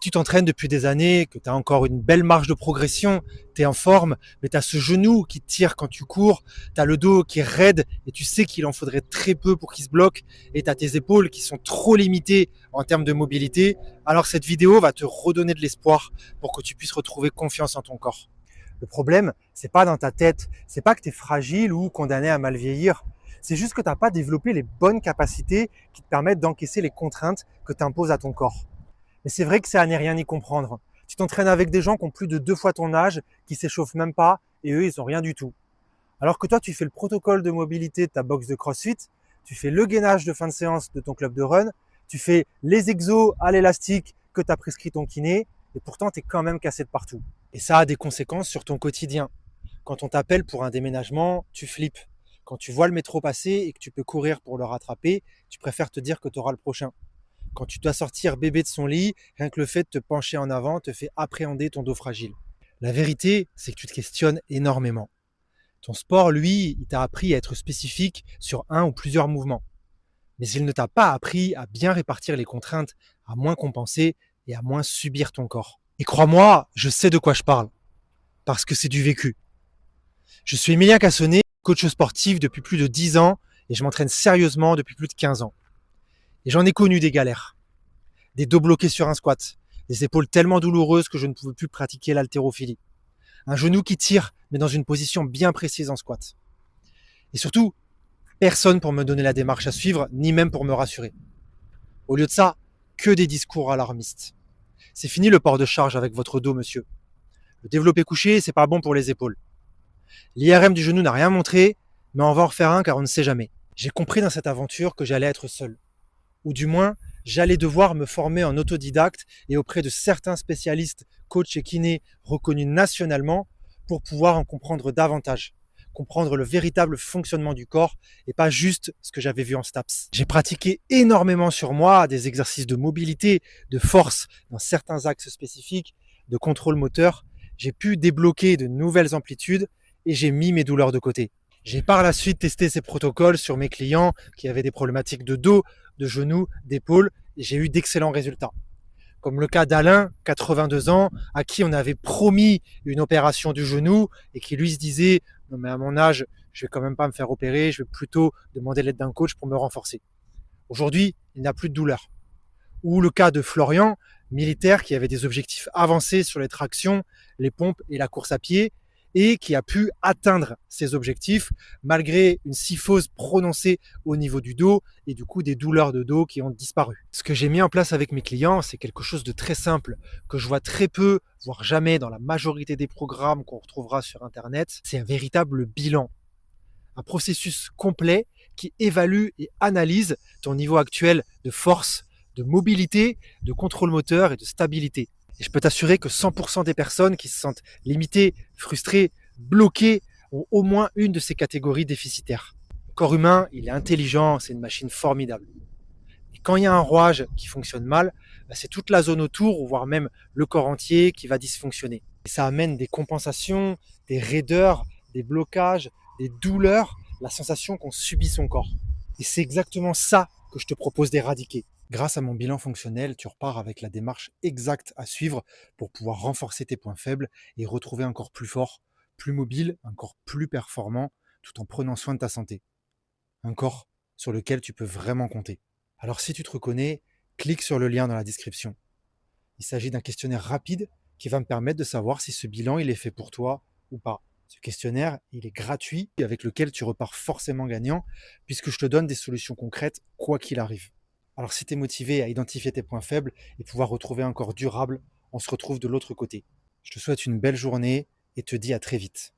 tu t'entraînes depuis des années, que tu as encore une belle marge de progression, tu es en forme, mais tu as ce genou qui te tire quand tu cours, tu as le dos qui est raide et tu sais qu'il en faudrait très peu pour qu'il se bloque et tu as tes épaules qui sont trop limitées en termes de mobilité, alors cette vidéo va te redonner de l'espoir pour que tu puisses retrouver confiance en ton corps. Le problème, c'est pas dans ta tête, c'est pas que tu es fragile ou condamné à mal vieillir, c'est juste que tu n'as pas développé les bonnes capacités qui te permettent d'encaisser les contraintes que tu imposes à ton corps. Mais c'est vrai que c'est à n'y rien y comprendre. Tu t'entraînes avec des gens qui ont plus de 2 fois ton âge, qui s'échauffent même pas, et eux, ils ont rien du tout. Alors que toi, tu fais le protocole de mobilité de ta box de CrossFit, tu fais le gainage de fin de séance de ton club de run, tu fais les exos à l'élastique que t'as prescrit ton kiné, et pourtant, tu es quand même cassé de partout. Et ça a des conséquences sur ton quotidien. Quand on t'appelle pour un déménagement, tu flippes. Quand tu vois le métro passer et que tu peux courir pour le rattraper, tu préfères te dire que tu auras le prochain. Quand tu dois sortir bébé de son lit, rien que le fait de te pencher en avant te fait appréhender ton dos fragile. La vérité, c'est que tu te questionnes énormément. Ton sport, lui, il t'a appris à être spécifique sur un ou plusieurs mouvements. Mais il ne t'a pas appris à bien répartir les contraintes, à moins compenser et à moins subir ton corps. Et crois-moi, je sais de quoi je parle, parce que c'est du vécu. Je suis Emilien Cassonnet, coach sportif depuis plus de 10 ans et je m'entraîne sérieusement depuis plus de 15 ans. Et j'en ai connu des galères. Des dos bloqués sur un squat, des épaules tellement douloureuses que je ne pouvais plus pratiquer l'haltérophilie, un genou qui tire mais dans une position bien précise en squat. Et surtout, personne pour me donner la démarche à suivre, ni même pour me rassurer. Au lieu de ça, que des discours alarmistes. C'est fini le port de charge avec votre dos, monsieur. Le développé couché, c'est pas bon pour les épaules. L'IRM du genou n'a rien montré, mais on va en refaire un car on ne sait jamais. J'ai compris dans cette aventure que j'allais être seul. Ou du moins, j'allais devoir me former en autodidacte et auprès de certains spécialistes, coachs et kinés reconnus nationalement pour pouvoir en comprendre davantage, comprendre le véritable fonctionnement du corps et pas juste ce que j'avais vu en STAPS. J'ai pratiqué énormément sur moi des exercices de mobilité, de force dans certains axes spécifiques, de contrôle moteur. J'ai pu débloquer de nouvelles amplitudes et j'ai mis mes douleurs de côté. J'ai par la suite testé ces protocoles sur mes clients qui avaient des problématiques de dos, de genoux, d'épaules, et j'ai eu d'excellents résultats. Comme le cas d'Alain, 82 ans, à qui on avait promis une opération du genou et qui lui se disait « Non mais à mon âge, je vais quand même pas me faire opérer, je vais plutôt demander l'aide d'un coach pour me renforcer. » Aujourd'hui, il n'a plus de douleur. Ou le cas de Florian, militaire qui avait des objectifs avancés sur les tractions, les pompes et la course à pied, et qui a pu atteindre ses objectifs malgré une syphose prononcée au niveau du dos et du coup des douleurs de dos qui ont disparu. Ce que j'ai mis en place avec mes clients, c'est quelque chose de très simple que je vois très peu, voire jamais dans la majorité des programmes qu'on retrouvera sur Internet. C'est un véritable bilan, un processus complet qui évalue et analyse ton niveau actuel de force, de mobilité, de contrôle moteur et de stabilité. Et je peux t'assurer que 100% des personnes qui se sentent limitées, frustrées, bloquées ont au moins une de ces catégories déficitaires. Le corps humain, il est intelligent, c'est une machine formidable. Et quand il y a un rouage qui fonctionne mal, c'est toute la zone autour, ou voire même le corps entier qui va dysfonctionner. Et ça amène des compensations, des raideurs, des blocages, des douleurs, la sensation qu'on subit son corps. Et c'est exactement ça que je te propose d'éradiquer. Grâce à mon bilan fonctionnel, tu repars avec la démarche exacte à suivre pour pouvoir renforcer tes points faibles et retrouver un corps plus fort, plus mobile, un corps plus performant, tout en prenant soin de ta santé. Un corps sur lequel tu peux vraiment compter. Alors si tu te reconnais, clique sur le lien dans la description. Il s'agit d'un questionnaire rapide qui va me permettre de savoir si ce bilan il est fait pour toi ou pas. Ce questionnaire, il est gratuit et avec lequel tu repars forcément gagnant puisque je te donne des solutions concrètes quoi qu'il arrive. Alors si tu es motivé à identifier tes points faibles et pouvoir retrouver un corps durable, on se retrouve de l'autre côté. Je te souhaite une belle journée et te dis à très vite.